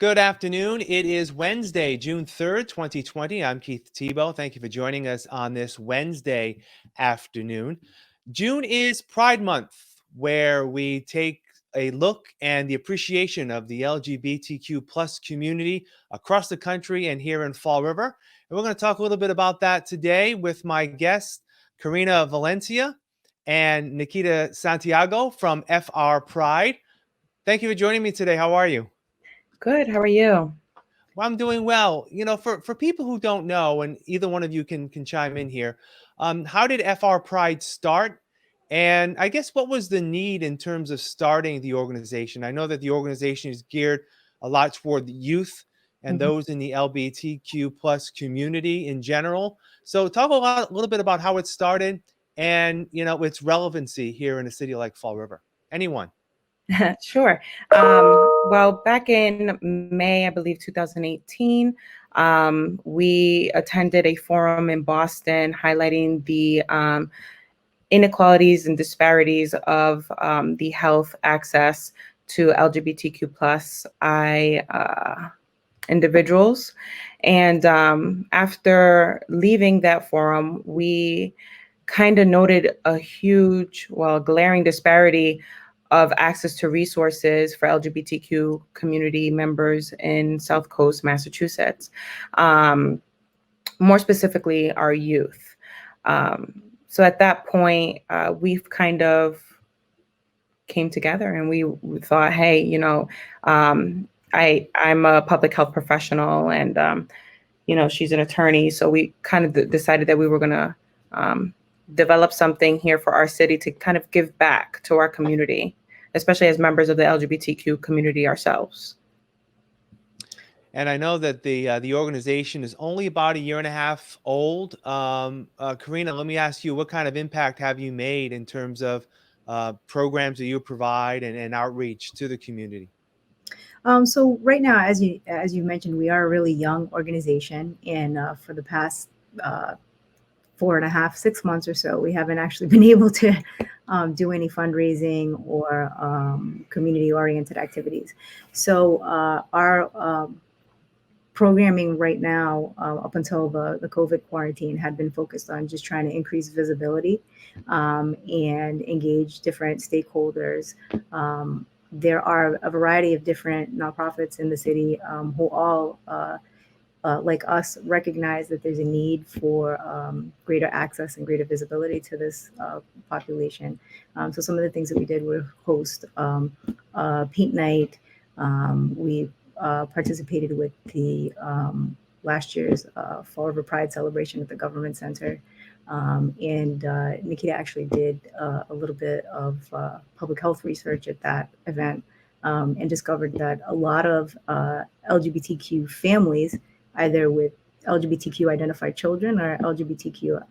Good afternoon. It is Wednesday, June 3rd, 2020. I'm Keith Tebow. Thank you for joining us on this Wednesday afternoon. June is Pride Month, where we take a look and the appreciation of the LGBTQ plus community across the country and here in Fall River. And we're going to talk a little bit about that today with my guests, Karina Valencia and Nikita Santiago from FR Pride. Thank you for joining me today. How are you? Good. How are you? Well, I'm doing well. For people who don't know, and either one of you can chime in here, how did FR Pride start? And I guess what was the need in terms of starting the organization? I know that the organization is geared a lot toward the youth and Mhm. those in the LGBTQ plus community in general. So talk a little bit about how it started and its relevancy here in a city like Fall River. Anyone? Sure. Well, back in May, I believe 2018, we attended a forum in Boston highlighting the inequalities and disparities of the health access to LGBTQ plus individuals. And after leaving that forum, we kind of noted a huge, glaring disparity of access to resources for LGBTQ community members in South Coast, Massachusetts, more specifically our youth. So at that point, we've kind of came together and we thought, hey, I'm a public health professional and she's an attorney. So we kind of decided that we were going to develop something here for our city to kind of give back to our community, especially as members of the LGBTQ community ourselves. And I know that the organization is only about a year and a half old. Karina, let me ask you, what kind of impact have you made in terms of programs that you provide and outreach to the community? So right now, as you mentioned, we are a really young organization, and for the past 4.5, 6 months or so, we haven't actually been able to do any fundraising or community-oriented activities. So our programming right now, up until the COVID quarantine, had been focused on just trying to increase visibility and engage different stakeholders. There are a variety of different nonprofits in the city who all, like us, recognize that there's a need for greater access and greater visibility to this population. So some of the things that we did were host paint night. We participated with the last year's Fall River Pride celebration at the Government Center. And Nikita actually did a little bit of public health research at that event and discovered that a lot of LGBTQ families, either with LGBTQ identified children or LGBTQ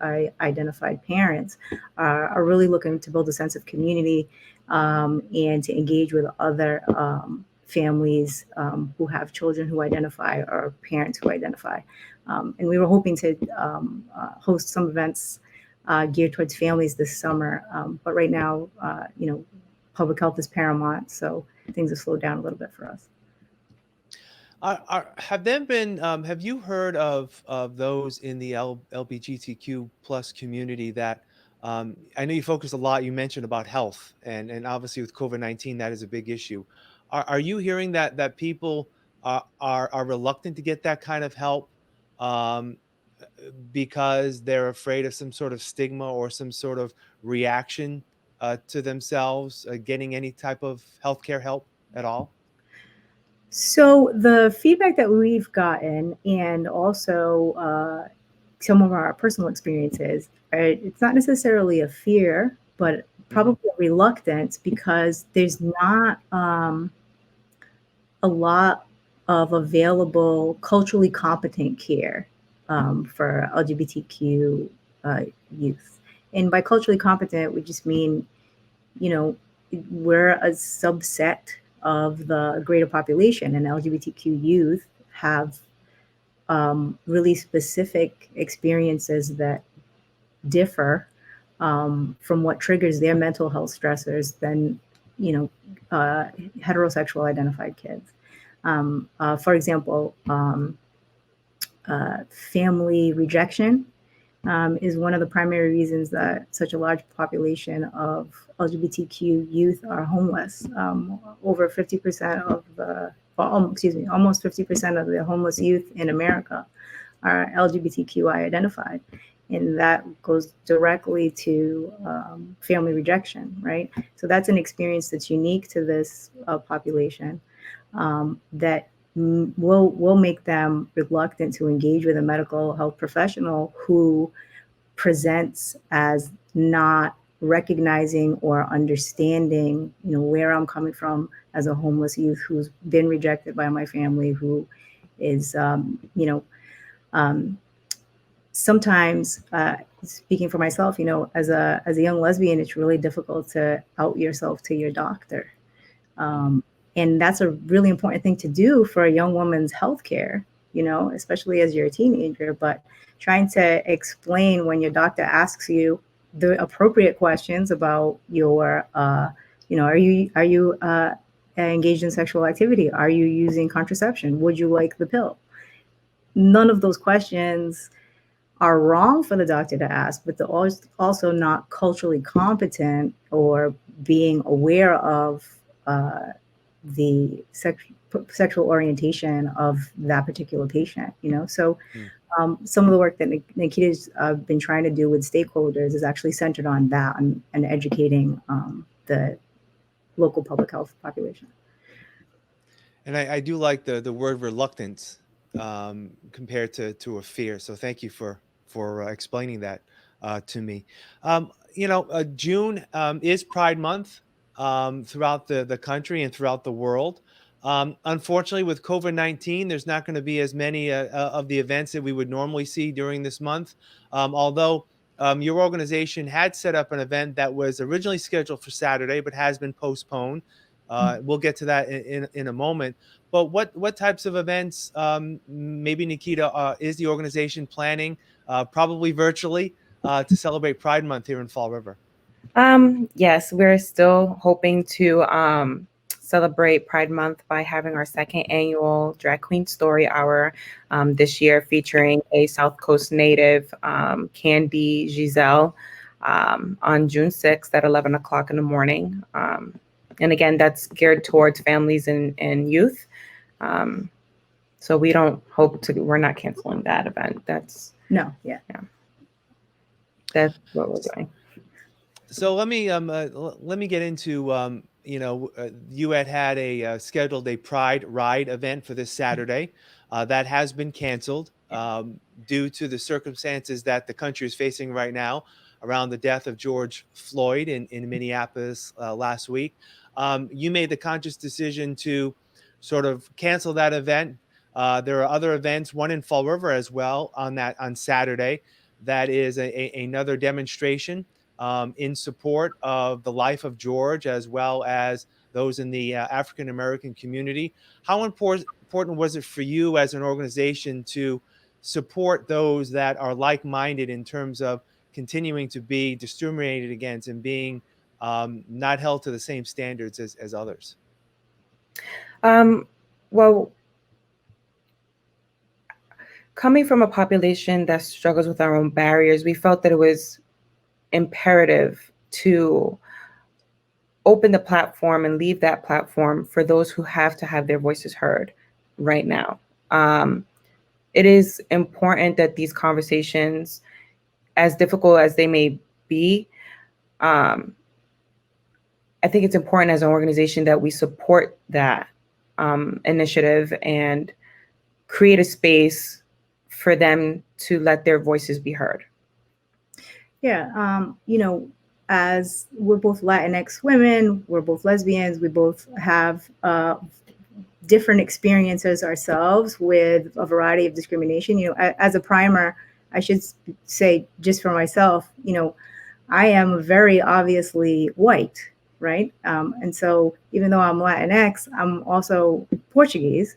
identified parents, are really looking to build a sense of community and to engage with other families who have children who identify or parents who identify. And we were hoping to host some events geared towards families this summer. But right now, public health is paramount, so things have slowed down a little bit for us. Have you heard of those in the LGBTQ plus community that I know you focus a lot, you mentioned about health and obviously with COVID-19, that is a big issue. Are you hearing that people are reluctant to get that kind of help um, because they're afraid of some sort of stigma or some sort of reaction to themselves getting any type of healthcare help at all? So the feedback that we've gotten, and also some of our personal experiences, it's not necessarily a fear, but probably a reluctance because there's not a lot of available culturally competent care for LGBTQ youth. And by culturally competent, we just mean, we're a subset of the greater population, and LGBTQ youth have really specific experiences that differ from what triggers their mental health stressors than heterosexual identified kids. For example, family rejection is one of the primary reasons that such a large population of LGBTQ youth are homeless. Over 50% of almost 50% of the homeless youth in America are LGBTQI identified. And that goes directly to family rejection, right? So that's an experience that's unique to this population that will make them reluctant to engage with a medical health professional who presents as not recognizing or understanding, where I'm coming from as a homeless youth who's been rejected by my family, who is, sometimes, speaking for myself, as a young lesbian, it's really difficult to out yourself to your doctor. And that's a really important thing to do for a young woman's healthcare, especially as you're a teenager. But trying to explain when your doctor asks you the appropriate questions about your, are you engaged in sexual activity? Are you using contraception? Would you like the pill? None of those questions are wrong for the doctor to ask, but they're also not culturally competent or being aware of the sexual orientation of that particular patient, So some of the work that Nikita's been trying to do with stakeholders is actually centered on that and educating the local public health population. And I do like the word reluctance compared to a fear. So thank you for explaining that to me. June is Pride Month throughout the country and throughout the world. Unfortunately, with COVID-19, there's not going to be as many of the events that we would normally see during this month. Although your organization had set up an event that was originally scheduled for Saturday, but has been postponed. We'll get to that in a moment. But what types of events, maybe Nikita, is the organization planning, probably virtually, to celebrate Pride Month here in Fall River? Yes, we're still hoping to celebrate Pride Month by having our second annual Drag Queen Story Hour this year, featuring a South Coast native, Candy Giselle, on June 6th at 11 o'clock in the morning. And again, that's geared towards families and youth. So we're not canceling that event. That's what we're doing. So let me get into you had scheduled a Pride Ride event for this Saturday that has been canceled due to the circumstances that the country is facing right now around the death of George Floyd in Minneapolis last week. You made the conscious decision to sort of cancel that event. There are other events, one in Fall River as well on Saturday. That is another demonstration in support of the life of George, as well as those in the African American community. How important was it for you as an organization to support those that are like-minded in terms of continuing to be discriminated against and being not held to the same standards as others? Well, coming from a population that struggles with our own barriers, we felt that it was imperative to open the platform and leave that platform for those who have to have their voices heard right now. It is important that these conversations, as difficult as they may be, I think it's important as an organization that we support that initiative and create a space for them to let their voices be heard. Yeah, as we're both Latinx women, we're both lesbians, we both have different experiences ourselves with a variety of discrimination. As a primer, I should say, just for myself, I am very obviously white, right? And so even though I'm Latinx, I'm also Portuguese.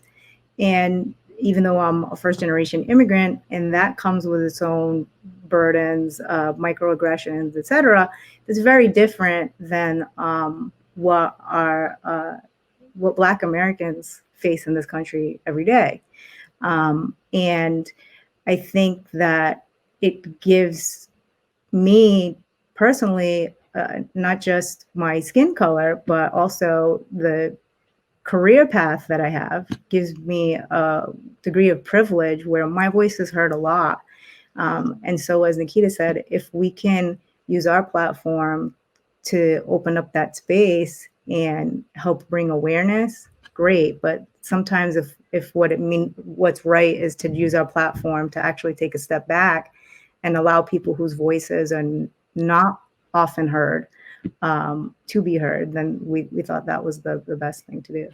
And even though I'm a first generation immigrant, and that comes with its own burdens, microaggressions, et cetera, it's very different than what Black Americans face in this country every day. And I think that it gives me personally, not just my skin color, but also the career path that I have, gives me a degree of privilege where my voice is heard a lot. And so, as Nikita said, if we can use our platform to open up that space and help bring awareness, great. But sometimes if what's right is to use our platform to actually take a step back and allow people whose voices are not often heard to be heard, then we thought that was the best thing to do.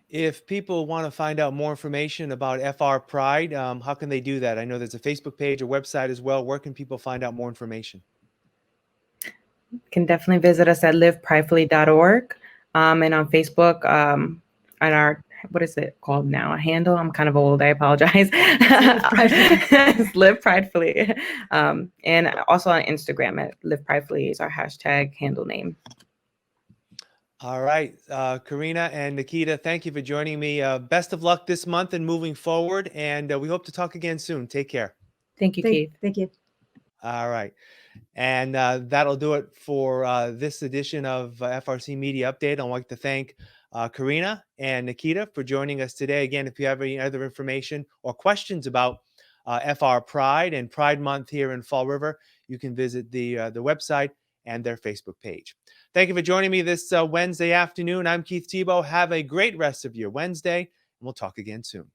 If people want to find out more information about FR Pride, how can they do that? I know there's a Facebook page, a website as well. Where can people find out more information? Can definitely visit us at livepridefully.org, and on Facebook, on our, what is it called now? A handle? I'm kind of old. I apologize. It's Live Pridefully. And also on Instagram at Live Pridefully is our hashtag handle name. All right, Karina and Nikita, thank you for joining me. Best of luck this month and moving forward, and we hope to talk again soon. Take care. Thank you, Keith. Thank you. All right, and that'll do it for this edition of FRCmedia Update. I'd like to thank Karina and Nikita for joining us today. Again, if you have any other information or questions about FR Pride and Pride Month here in Fall River, you can visit the website and their Facebook page. Thank you for joining me this Wednesday afternoon. I'm Keith Tebow. Have a great rest of your Wednesday, and we'll talk again soon.